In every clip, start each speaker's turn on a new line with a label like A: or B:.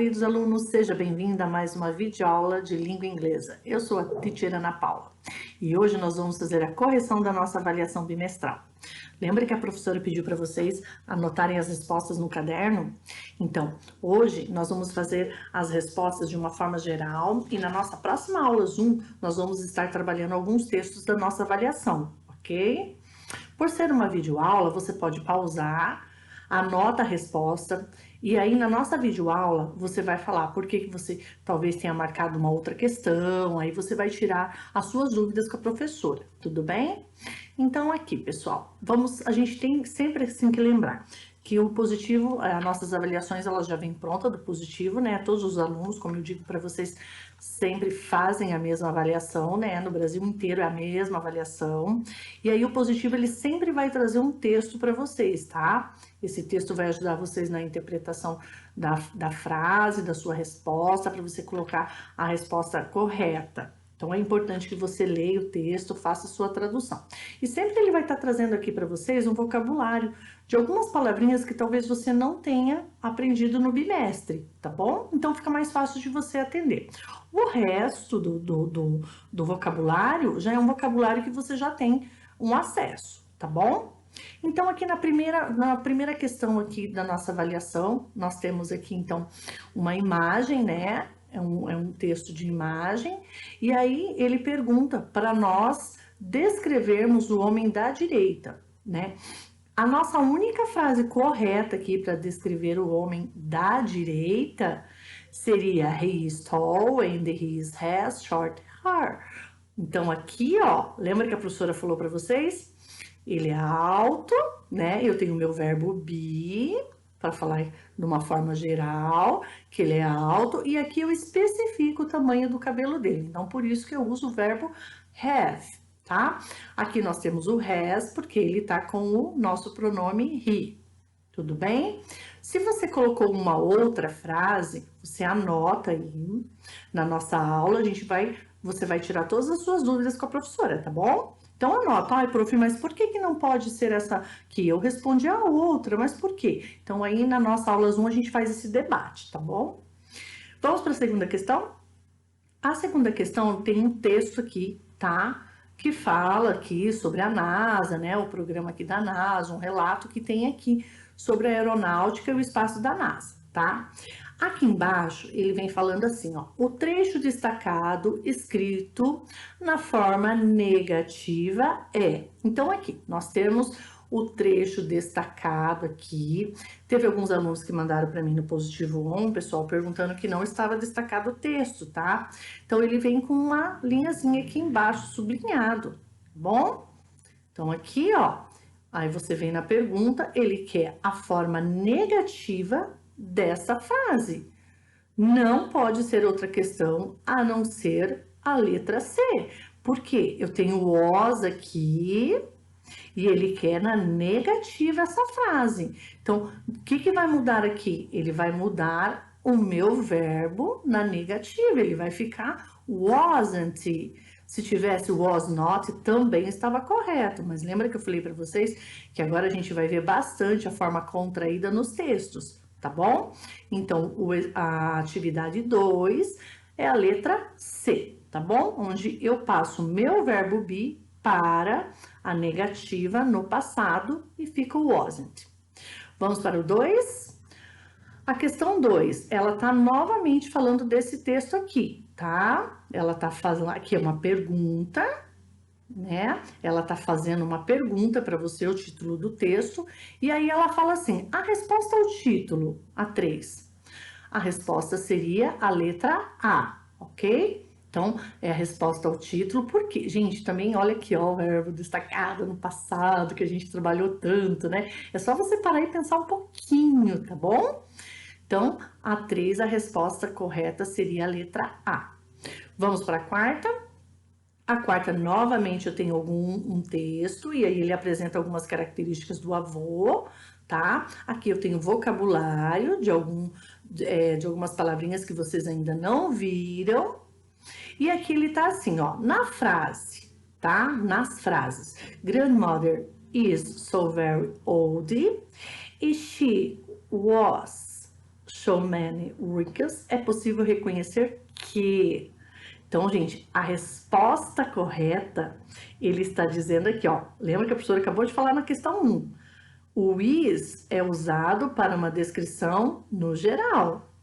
A: queridos alunos, seja bem-vindo a mais uma videoaula de língua inglesa. Eu sou a teacher Ana Paula e hoje nós vamos fazer a correção da nossa avaliação bimestral. Lembra que a professora pediu para vocês anotarem as respostas no caderno? Então, hoje nós vamos fazer as respostas de uma forma geral e na nossa próxima aula Zoom nós vamos estar trabalhando alguns textos da nossa avaliação, ok? Por ser uma videoaula, você pode pausar, anota a resposta e aí na nossa videoaula você vai falar por que você talvez tenha marcado uma outra questão, aí você vai tirar as suas dúvidas com a professora, tudo bem? Então aqui, pessoal, a gente tem sempre assim que lembrar que o positivo, as nossas avaliações, elas já vêm pronta do positivo, né? Todos os alunos, como eu digo para vocês, sempre fazem a mesma avaliação, né? No Brasil inteiro é a mesma avaliação. E aí o positivo, ele sempre vai trazer um texto para vocês, tá? Esse texto vai ajudar vocês na interpretação da frase, da sua resposta, para você colocar a resposta correta. Então, é importante que você leia o texto, faça a sua tradução. E sempre ele vai estar trazendo aqui para vocês um vocabulário de algumas palavrinhas que talvez você não tenha aprendido no bimestre, tá bom? Então, fica mais fácil de você atender. O resto do vocabulário já é um vocabulário que você já tem um acesso, tá bom? Então, aqui na primeira questão aqui da nossa avaliação, nós temos aqui, então, uma imagem, né? É um texto de imagem, e aí ele pergunta para nós descrevermos o homem da direita, né? A nossa única frase correta aqui para descrever o homem da direita seria he is tall and he has short hair. Então aqui, ó, lembra que a professora falou para vocês? Ele é alto, né? Eu tenho o meu verbo be, para falar de uma forma geral, que ele é alto, e aqui eu especifico o tamanho do cabelo dele. Então, por isso que eu uso o verbo have, tá? Aqui nós temos o has, porque ele tá com o nosso pronome he, tudo bem? Se você colocou uma outra frase, você anota aí na nossa aula, você vai tirar todas as suas dúvidas com a professora, tá bom? Então, anota, ai, prof, mas por que não pode ser essa aqui? Eu respondi a outra, mas por quê? Então, aí na nossa aula Zoom a gente faz esse debate, tá bom? Vamos para a segunda questão? A segunda questão tem um texto aqui, tá? Que fala aqui sobre a NASA, né? O programa aqui da NASA, um relato que tem aqui sobre a aeronáutica e o espaço da NASA, tá? Aqui embaixo, ele vem falando assim, ó, o trecho destacado escrito na forma negativa é. Então, aqui, nós temos o trecho destacado aqui. Teve alguns alunos que mandaram para mim no positivo 1, pessoal, perguntando que não estava destacado o texto, tá? Então, ele vem com uma linhazinha aqui embaixo, sublinhado, tá bom? Então, aqui, ó, aí você vem na pergunta, ele quer a forma negativa dessa frase. Não pode ser outra questão a não ser a letra C. Por quê? Eu tenho o was aqui e ele quer na negativa essa frase. Então, o que vai mudar aqui? Ele vai mudar o meu verbo na negativa. Ele vai ficar wasn't. Se tivesse was not, também estava correto. Mas lembra que eu falei para vocês que agora a gente vai ver bastante a forma contraída nos textos, tá bom? Então, a atividade 2 é a letra C, tá bom? Onde eu passo o meu verbo be para a negativa no passado e fica o wasn't. Vamos para o 2? A questão 2, ela tá novamente falando desse texto aqui, tá? Ela tá fazendo aqui uma pergunta, né? Ela tá fazendo uma pergunta para você, o título do texto, e aí ela fala assim: a resposta ao título, a 3. A resposta seria a letra A, ok? Então, é a resposta ao título, porque, gente, também olha aqui, ó, o verbo destacado no passado, que a gente trabalhou tanto, né? É só você parar e pensar um pouquinho, tá bom? Então, a 3, a resposta correta seria a letra A. Vamos para a quarta? A quarta, novamente, eu tenho um texto, e aí ele apresenta algumas características do avô, tá? Aqui eu tenho vocabulário de algumas palavrinhas que vocês ainda não viram. E aqui ele tá assim, ó, na frase, tá? Nas frases. Grandmother is so very old. E she was show many wrinkles, é possível reconhecer que... Então, gente, a resposta correta, ele está dizendo aqui, ó. Lembra que a professora acabou de falar na questão 1. O is é usado para uma descrição no geral.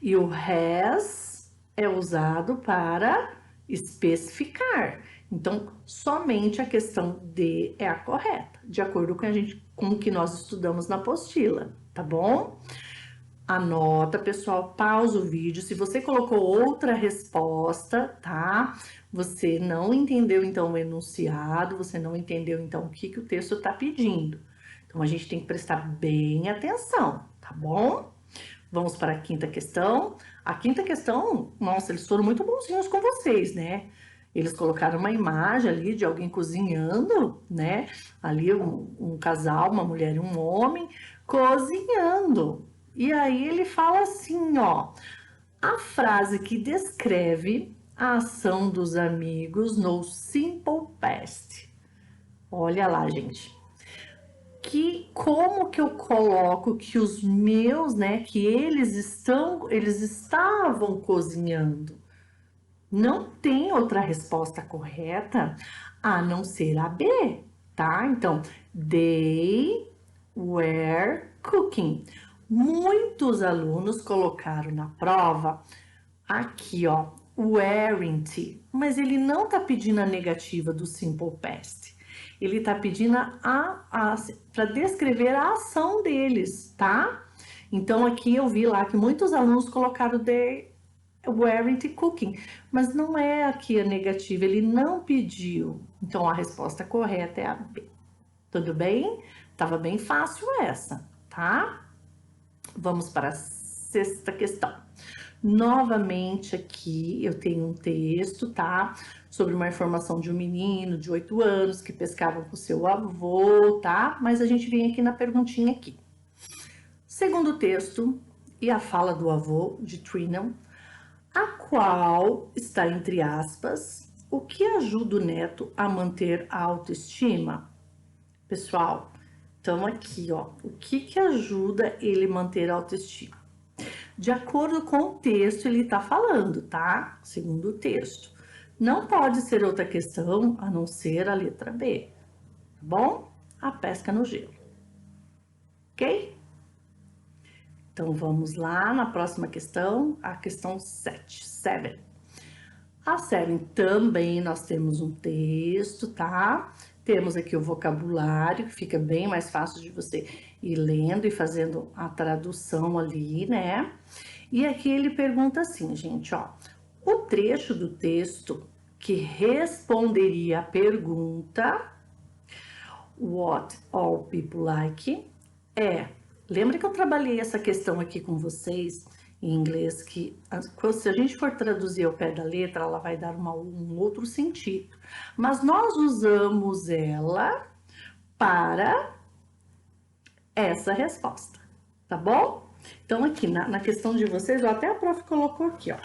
A: E o has é usado para especificar. Então, somente a questão D é a correta, de acordo com o que nós estudamos na apostila, tá bom? Anota, pessoal, pausa o vídeo. Se você colocou outra resposta, tá? Você não entendeu, então, o enunciado, você não entendeu, então, o que o texto está pedindo. Então, a gente tem que prestar bem atenção, tá bom? Vamos para a quinta questão. A quinta questão, nossa, eles foram muito bonzinhos com vocês, né? Eles colocaram uma imagem ali de alguém cozinhando, né? Ali um casal, uma mulher e um homem, cozinhando. E aí ele fala assim, ó, a frase que descreve a ação dos amigos no simple past. Olha lá, gente. Como que eu coloco que os meus, né, que eles estavam cozinhando? Não tem outra resposta correta a não ser a B, tá? Então, they were cooking. Muitos alunos colocaram na prova aqui, ó, weren't, mas ele não tá pedindo a negativa do simple past. Ele tá pedindo para descrever a ação deles, tá? Então, aqui eu vi lá que muitos alunos colocaram they weren't cooking, mas não é aqui a negativa, ele não pediu. Então, a resposta correta é a B. Tudo bem? Tava bem fácil essa, tá? Vamos para a sexta questão. Novamente aqui eu tenho um texto, tá? Sobre uma informação de um menino de 8 anos que pescava com seu avô, tá? Mas a gente vem aqui na perguntinha aqui. Segundo o texto e a fala do avô de Trinan, a qual está entre aspas, o que ajuda o neto a manter a autoestima? Pessoal, então aqui, ó, o que ajuda ele a manter a autoestima? De acordo com o texto, ele está falando, tá? Segundo o texto. Não pode ser outra questão a não ser a letra B, tá bom? A pesca no gelo. Ok? Então, vamos lá na próxima questão, a questão 7. A 7 também nós temos um texto, tá? Temos aqui o vocabulário, que fica bem mais fácil de você ir lendo e fazendo a tradução ali, né? E aqui ele pergunta assim, gente, ó. O trecho do texto que responderia a pergunta What all people like é... Lembra que eu trabalhei essa questão aqui com vocês em inglês, que se a gente for traduzir ao pé da letra, ela vai dar um outro sentido. Mas nós usamos ela para essa resposta, tá bom? Então, aqui na questão de vocês, até a prof colocou aqui, ó.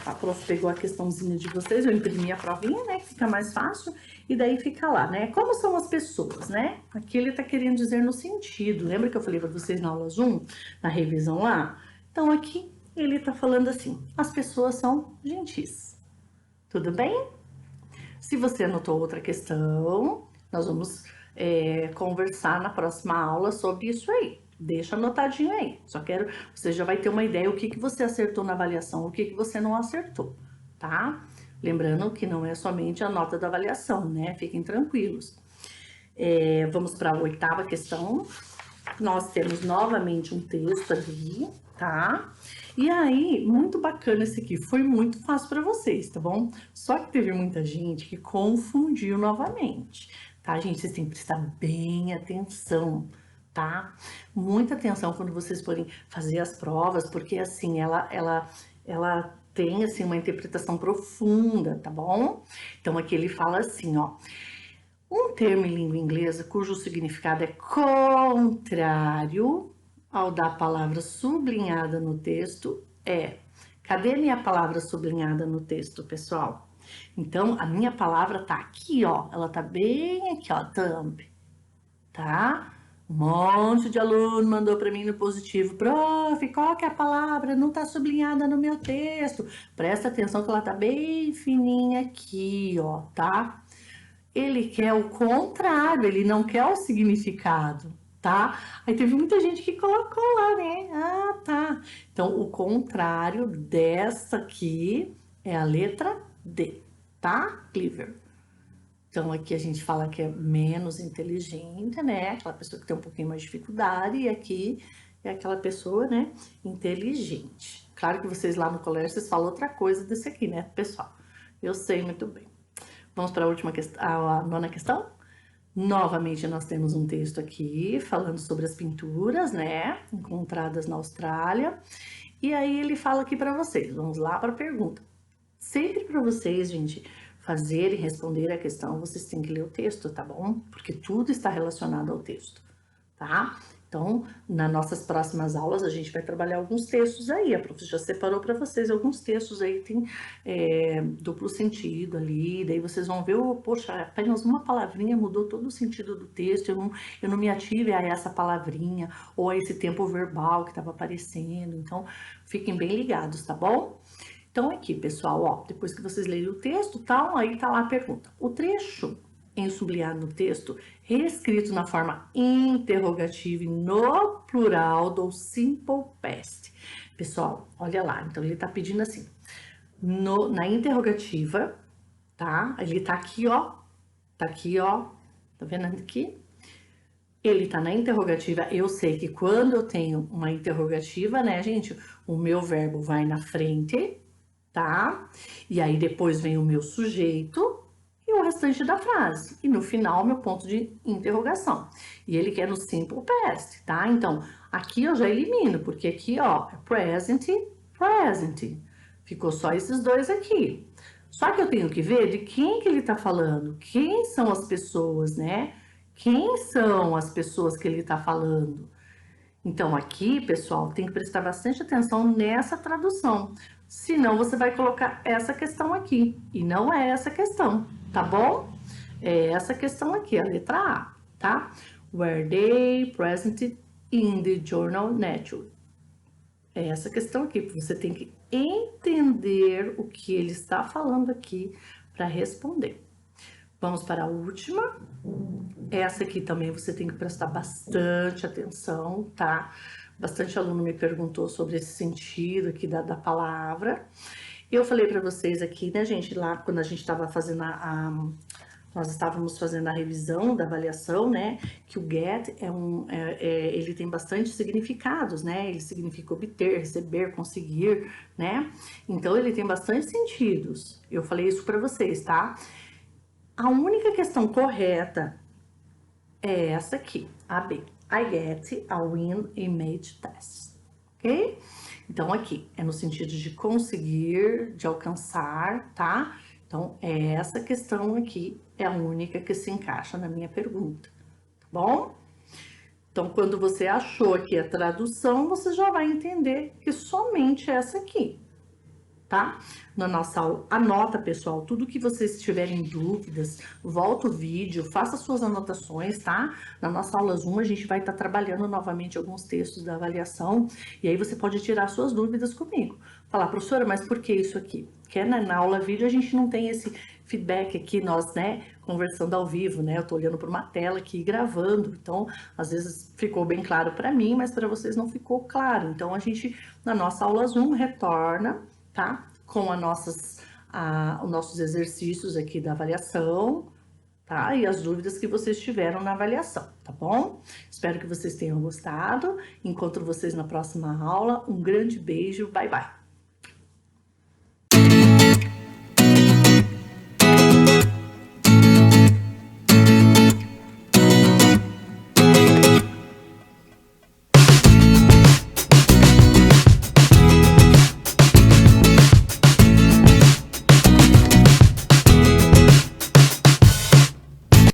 A: A prof pegou a questãozinha de vocês, eu imprimi a provinha, né, que fica mais fácil, e daí fica lá, né? Como são as pessoas, né? Aqui ele tá querendo dizer no sentido. Lembra que eu falei para vocês na aula Zoom, na revisão lá? Então, aqui ele tá falando assim, as pessoas são gentis. Tudo bem? Se você anotou outra questão, nós vamos conversar na próxima aula sobre isso aí. Deixa anotadinho aí. Só quero, você já vai ter uma ideia o que você acertou na avaliação, o que você não acertou, tá? Lembrando que não é somente a nota da avaliação, né? Fiquem tranquilos. Vamos para a 8ª questão. Nós temos novamente um texto ali, tá? E aí, muito bacana esse aqui, foi muito fácil para vocês, tá bom? Só que teve muita gente que confundiu novamente, tá, gente? Vocês têm que prestar bem atenção, tá? Muita atenção quando vocês forem fazer as provas, porque assim, ela tem assim uma interpretação profunda, tá bom? Então aqui ele fala assim, ó, um termo em língua inglesa cujo significado é contrário ao da palavra sublinhada no texto é... Cadê minha palavra sublinhada no texto, pessoal? Então, a minha palavra tá aqui, ó, ela tá bem aqui, ó, thumb, tá? Um monte de aluno mandou para mim no positivo. Prof, qual que é a palavra? Não está sublinhada no meu texto. Presta atenção que ela tá bem fininha aqui, ó, tá? Ele quer o contrário, ele não quer o significado, tá? Aí teve muita gente que colocou lá, né? Ah, tá. Então, o contrário dessa aqui é a letra D, tá, Cleaver? Então, aqui a gente fala que é menos inteligente, né? Aquela pessoa que tem um pouquinho mais de dificuldade, e aqui é aquela pessoa, né, inteligente. Claro que vocês lá no colégio, vocês falam outra coisa desse aqui, né, pessoal? Eu sei muito bem. Vamos para a última questão, a nona questão? Novamente, nós temos um texto aqui falando sobre as pinturas, né, encontradas na Austrália. E aí ele fala aqui para vocês, vamos lá para a pergunta. Sempre para vocês, gente, fazer e responder a questão, vocês têm que ler o texto, tá bom? Porque tudo está relacionado ao texto, tá? Então, nas nossas próximas aulas, a gente vai trabalhar alguns textos aí. A prof já separou para vocês alguns textos aí que tem duplo sentido ali. Daí vocês vão ver, oh, poxa, apenas uma palavrinha mudou todo o sentido do texto. Eu não me ative a essa palavrinha ou a esse tempo verbal que estava aparecendo. Então, fiquem bem ligados, tá bom? Então, aqui, pessoal, ó, depois que vocês lerem o texto, tal, aí tá lá a pergunta. O trecho em sublinhado no texto, reescrito na forma interrogativa e no plural do simple past. Pessoal, olha lá, então ele tá pedindo assim, na interrogativa, tá? Ele tá aqui, ó, tá vendo aqui? Ele tá na interrogativa, eu sei que quando eu tenho uma interrogativa, né, gente, o meu verbo vai na frente, tá? E aí depois vem o meu sujeito e o restante da frase. E no final, meu ponto de interrogação. E ele quer no simple past, tá? Então, aqui eu já elimino, porque aqui, ó, é present, present. Ficou só esses dois aqui. Só que eu tenho que ver de quem que ele tá falando. Quem são as pessoas, né? Quem são as pessoas que ele tá falando? Então, aqui, pessoal, tem que prestar bastante atenção nessa tradução. Senão, você vai colocar essa questão aqui. E não é essa questão, tá bom? É essa questão aqui, a letra A, tá? Were they present in the journal Nature? É essa questão aqui. Você tem que entender o que ele está falando aqui para responder. Vamos para a última. Essa aqui também você tem que prestar bastante atenção, tá? Bastante aluno me perguntou sobre esse sentido aqui da palavra. Eu falei para vocês aqui, né, gente, lá quando a gente estava fazendo nós estávamos fazendo a revisão da avaliação, né, que o get ele tem bastante significados, né, ele significa obter, receber, conseguir, né, então ele tem bastante sentidos. Eu falei isso para vocês, tá? A única questão correta é essa aqui, a B. I get a win image test, ok? Então, aqui é no sentido de conseguir, de alcançar, tá? Então, essa questão aqui é a única que se encaixa na minha pergunta, tá bom? Então, quando você achou aqui a tradução, você já vai entender que somente essa aqui, tá? Na nossa aula, anota, pessoal, tudo que vocês tiverem dúvidas, volta o vídeo, faça suas anotações, tá? Na nossa aula Zoom, a gente vai estar trabalhando novamente alguns textos da avaliação, e aí você pode tirar suas dúvidas comigo. Falar, professora, mas por que isso aqui? Porque na aula vídeo a gente não tem esse feedback aqui, nós, né, conversando ao vivo, né? Eu tô olhando para uma tela aqui gravando, então, às vezes ficou bem claro para mim, mas para vocês não ficou claro. Então, a gente, na nossa aula Zoom, retorna, tá? Com os nossos exercícios aqui da avaliação, tá? E as dúvidas que vocês tiveram na avaliação, tá bom? Espero que vocês tenham gostado. Encontro vocês na próxima aula. Um grande beijo. Bye, bye.